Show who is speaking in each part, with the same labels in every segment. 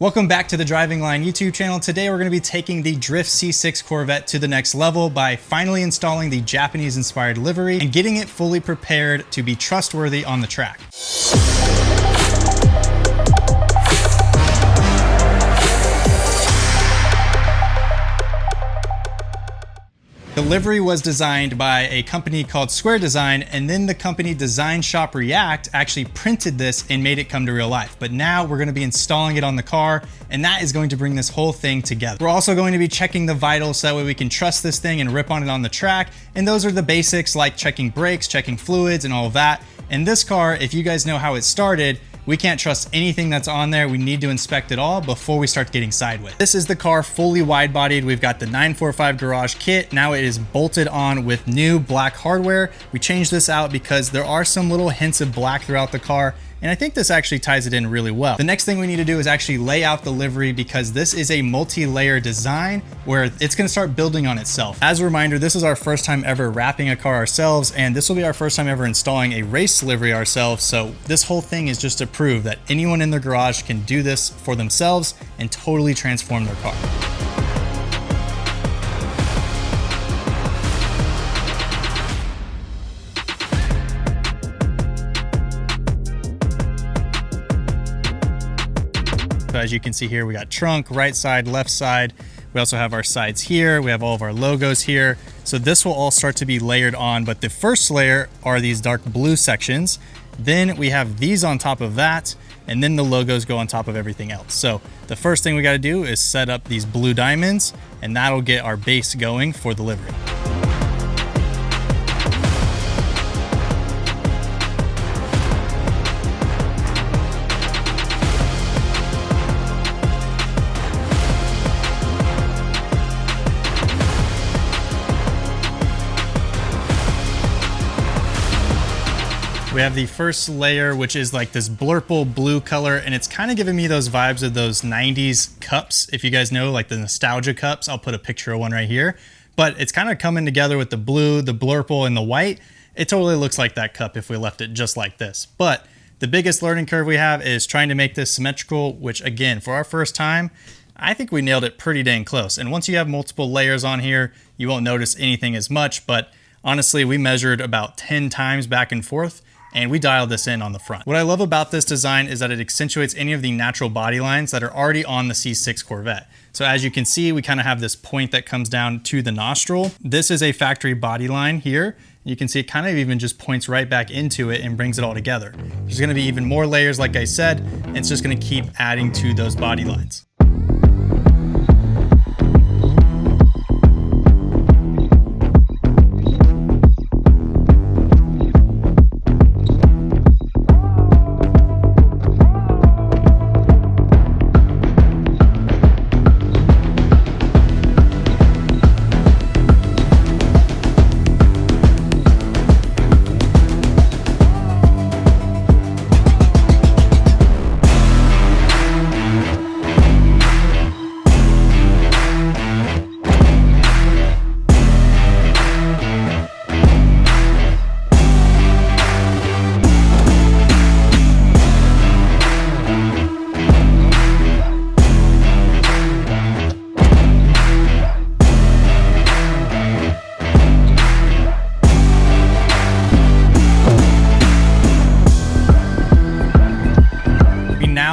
Speaker 1: Welcome back to the Driving Line YouTube channel. Today we're going to be taking the Drift C6 Corvette to the next level by finally installing the Japanese-inspired livery and getting it fully prepared to be trustworthy on the track. The livery was designed by a company called Square Design, and then the company Design Shop React actually printed this and made it come to real life. But now we're going to be installing it on the car, and that is going to bring this whole thing together. We're also going to be checking the vitals so that way we can trust this thing and rip on it on the track. And those are the basics like checking brakes, checking fluids, and all of that. And this car, if you guys know how it started, we can't trust anything that's on there. We need to inspect it all before we start getting sideways. This is the car fully wide bodied. We've got the 945 garage kit. Now it is bolted on with new black hardware. We changed this out because there are some little hints of black throughout the car, and I think this actually ties it in really well. The next thing we need to do is actually lay out the livery because this is a multi-layer design where it's gonna start building on itself. As a reminder, this is our first time ever wrapping a car ourselves, and this will be our first time ever installing a race livery ourselves. So this whole thing is just to prove that anyone in their garage can do this for themselves and totally transform their car. So as you can see here, we got trunk, right side, left side. We also have our sides here. We have all of our logos here. So this will all start to be layered on, but the first layer are these dark blue sections. Then we have these on top of that, and then the logos go on top of everything else. So the first thing we gotta do is set up these blue diamonds, and that'll get our base going for the livery. We have the first layer, which is like this blurple blue color, and it's kind of giving me those vibes of those 90s cups. If you guys know, like the nostalgia cups, I'll put a picture of one right here. But it's kind of coming together with the blue, the blurple, and the white. It totally looks like that cup if we left it just like this. But the biggest learning curve we have is trying to make this symmetrical, which again, for our first time, I think we nailed it pretty dang close. And once you have multiple layers on here, you won't notice anything as much. But honestly, we measured about 10 times back and forth, and we dialed this in on the front. What I love about this design is that it accentuates any of the natural body lines that are already on the C6 Corvette. So as you can see, we kind of have this point that comes down to the nostril. This is a factory body line here. You can see it kind of even just points right back into it and brings it all together. There's gonna be even more layers, like I said, and it's just gonna keep adding to those body lines.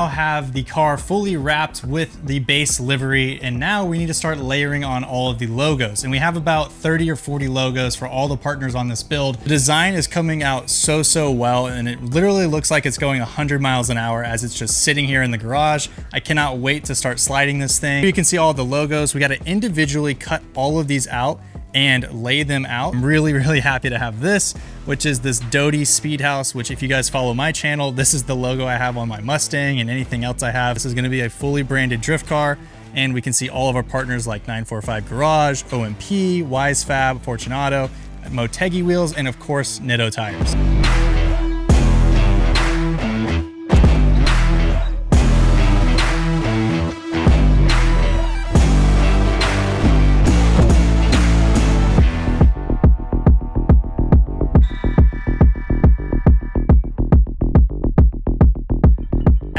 Speaker 1: Have the car fully wrapped with the base livery, and now we need to start layering on all of the logos, and we have about 30 or 40 logos for all the partners on this build. The design is coming out so well, and it literally looks like it's going 100 miles an hour as it's just sitting here in the garage. I cannot wait to start sliding this thing. You can see all the logos. We got to individually cut all of these out and lay them out. I'm really happy to have this, which is this Doty Speed House, which if you guys follow my channel, this is the logo I have on my Mustang and anything else I have. This is gonna be a fully branded drift car, and we can see all of our partners like 945 Garage, OMP, Wisefab, Fortunato, Motegi Wheels, and of course, Nitto Tires.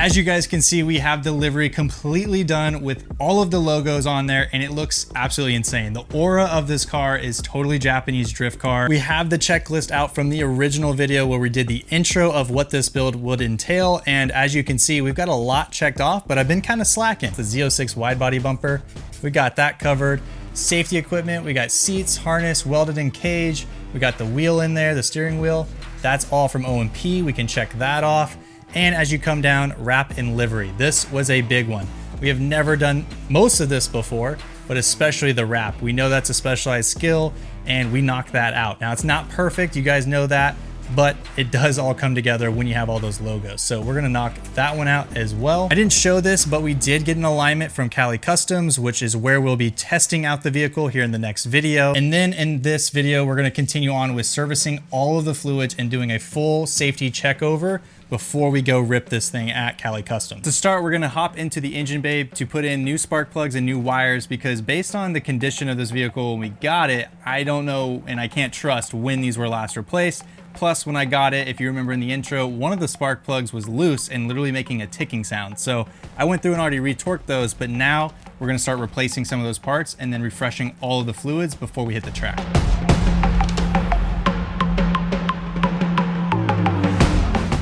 Speaker 1: As you guys can see, we have the livery completely done with all of the logos on there, and it looks absolutely insane. The aura of this car is totally Japanese drift car. We have the checklist out from the original video where we did the intro of what this build would entail, and as you can see, we've got a lot checked off, but I've been kind of slacking. The Z06 wide body bumper, we got that covered. Safety equipment, we got seats, harness, welded in cage. We got the wheel in there, the steering wheel. That's all from O&P. We can check that off. And as you come down, wrap and livery. This was a big one. We have never done most of this before, but especially the wrap. We know that's a specialized skill and we knocked that out. Now it's not perfect, you guys know that, but it does all come together when you have all those logos. So we're gonna knock that one out as well. I didn't show this, but we did get an alignment from Cali Customs, which is where we'll be testing out the vehicle here in the next video. And then in this video, we're gonna continue on with servicing all of the fluids and doing a full safety check over before we go rip this thing at Cali Customs. To start, we're gonna hop into the engine bay to put in new spark plugs and new wires, because based on the condition of this vehicle when we got it, I don't know and I can't trust when these were last replaced. Plus, when I got it, if you remember in the intro, one of the spark plugs was loose and literally making a ticking sound. So I went through and already retorqued those, but now we're gonna start replacing some of those parts and then refreshing all of the fluids before we hit the track.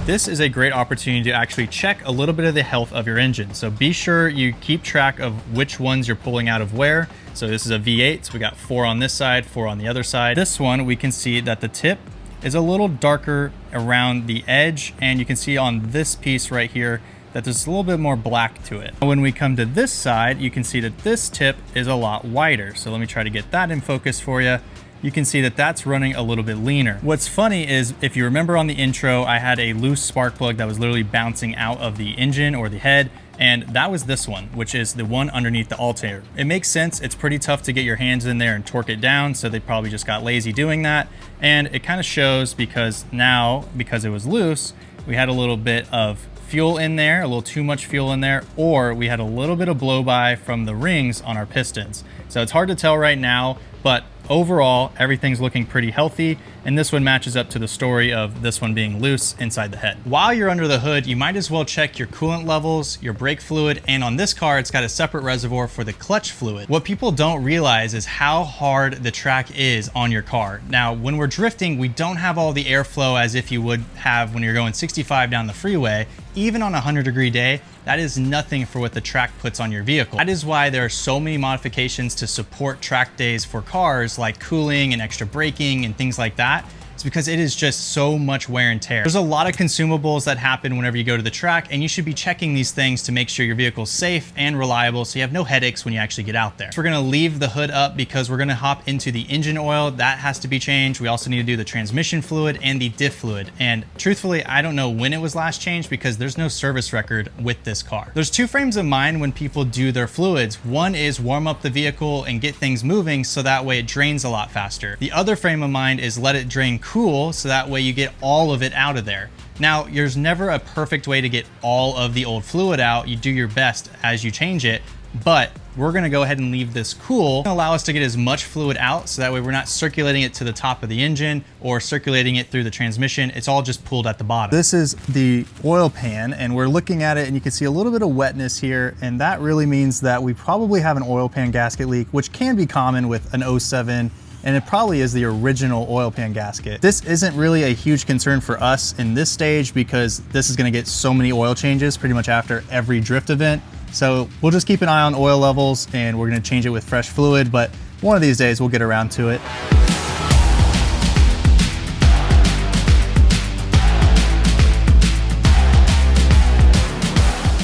Speaker 1: This is a great opportunity to actually check a little bit of the health of your engine. So be sure you keep track of which ones you're pulling out of where. So this is a V8, so we got 4 on this side, 4 on the other side. This one, we can see that the tip is a little darker around the edge, and you can see on this piece right here that there's a little bit more black to it. When we come to this side, you can see that this tip is a lot wider. So let me try to get that in focus for you. You can see that that's running a little bit leaner. What's funny is, if you remember on the intro, I had a loose spark plug that was literally bouncing out of the engine or the head, and that was this one, which is the one underneath the alternator. It makes sense. It's pretty tough to get your hands in there and torque it down, so they probably just got lazy doing that. And it kind of shows because now, because it was loose, we had a little bit of fuel in there, a little too much fuel in there, or we had a little bit of blow by from the rings on our pistons. So it's hard to tell right now, but overall, everything's looking pretty healthy, and this one matches up to the story of this one being loose inside the head. While you're under the hood, you might as well check your coolant levels, your brake fluid, and on this car, it's got a separate reservoir for the clutch fluid. What people don't realize is how hard the track is on your car. Now, when we're drifting, we don't have all the airflow as if you would have when you're going 65 down the freeway. Even on a 100-degree day, that is nothing for what the track puts on your vehicle. That is why there are so many modifications to support track days for cars, like cooling and extra braking and things like that. It's because it is just so much wear and tear. There's a lot of consumables that happen whenever you go to the track, and you should be checking these things to make sure your vehicle's safe and reliable so you have no headaches when you actually get out there. So we're gonna leave the hood up because we're gonna hop into the engine oil. That has to be changed. We also need to do the transmission fluid and the diff fluid. And truthfully, I don't know when it was last changed because there's no service record with this car. There's 2 frames of mind when people do their fluids. One is warm up the vehicle and get things moving so that way it drains a lot faster. The other frame of mind is let it drain cool so that way you get all of it out of there. Now, there's never a perfect way to get all of the old fluid out. You do your best as you change it, but we're gonna go ahead and leave this cool and allow us to get as much fluid out so that way we're not circulating it to the top of the engine or circulating it through the transmission. It's all just pooled at the bottom. This is the oil pan, and we're looking at it and you can see a little bit of wetness here, and that really means that we probably have an oil pan gasket leak, which can be common with an 07, and it probably is the original oil pan gasket. This isn't really a huge concern for us in this stage because this is gonna get so many oil changes pretty much after every drift event. So we'll just keep an eye on oil levels and we're gonna change it with fresh fluid, but one of these days we'll get around to it.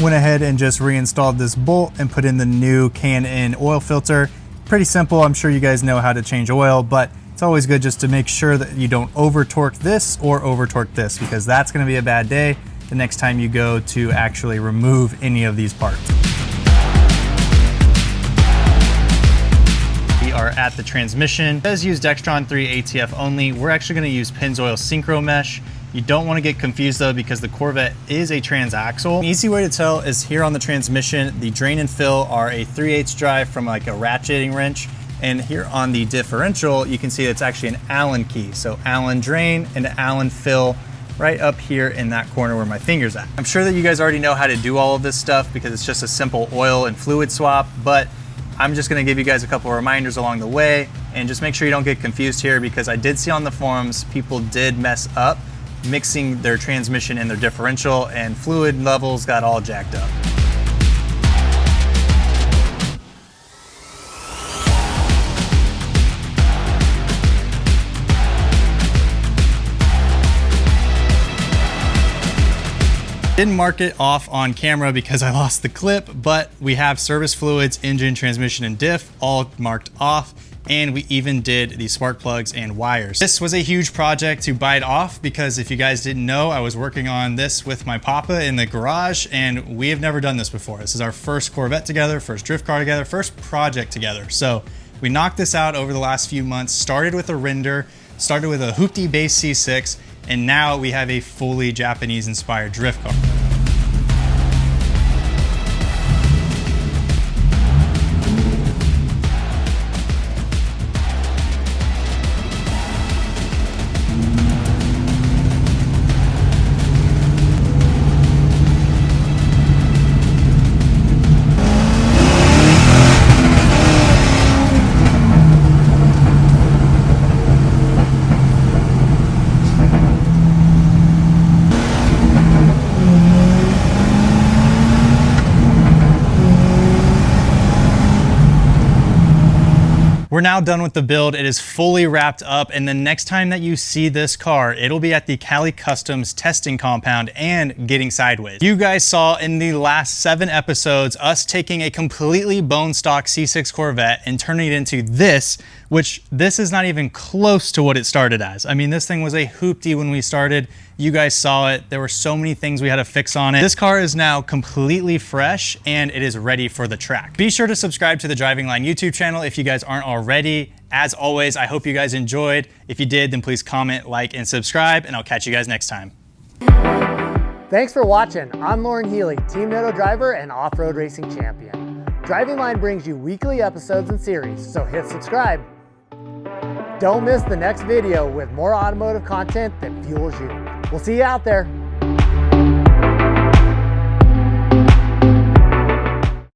Speaker 1: Went ahead and just reinstalled this bolt and put in the new can-in oil filter. Pretty simple. I'm sure you guys know how to change oil, but it's always good just to make sure that you don't over torque this or over torque this, because that's going to be a bad day the next time you go to actually remove any of these parts. We are at the transmission. It does use Dextron 3 ATF only. We're actually going to use Pennzoil Synchro Mesh. You don't want to get confused though, because the Corvette is a transaxle. An easy way to tell is here on the transmission, the drain and fill are a 3/8 drive from like a ratcheting wrench. And here on the differential, you can see it's actually an Allen key. So Allen drain and Allen fill right up here in that corner where my finger's at. I'm sure that you guys already know how to do all of this stuff because it's just a simple oil and fluid swap, but I'm just gonna give you guys a couple of reminders along the way, and just make sure you don't get confused here, because I did see on the forums people did mess up mixing their transmission and their differential, and fluid levels got all jacked up. Didn't mark it off on camera because I lost the clip, but we have service fluids, engine, transmission, and diff all marked off. And we even did the spark plugs and wires. This was a huge project to bite off, because if you guys didn't know, I was working on this with my papa in the garage, and we have never done this before. This is our first Corvette together, first drift car together, first project together. So we knocked this out over the last few months, started with a render, started with a hoopty base C6, and now we have a fully Japanese inspired drift car. We're now done with the build. It is fully wrapped up, and the next time that you see this car, it'll be at the Cali Customs testing compound and getting sideways. You guys saw in the last 7 episodes us taking a completely bone stock C6 Corvette and turning it into this, which this is not even close to what it started as. I mean, this thing was a hoopty when we started. You guys saw it. There were so many things we had to fix on it. This car is now completely fresh and it is ready for the track. Be sure to subscribe to the Driving Line YouTube channel if you guys aren't already. As always, I hope you guys enjoyed. If you did, then please comment, like, and subscribe, and I'll catch you guys next time.
Speaker 2: Thanks for watching. I'm Lauren Healy, Team Nitto driver and off-road racing champion. Driving Line brings you weekly episodes and series, so hit subscribe. Don't miss the next video with more automotive content that fuels you. We'll see you out there.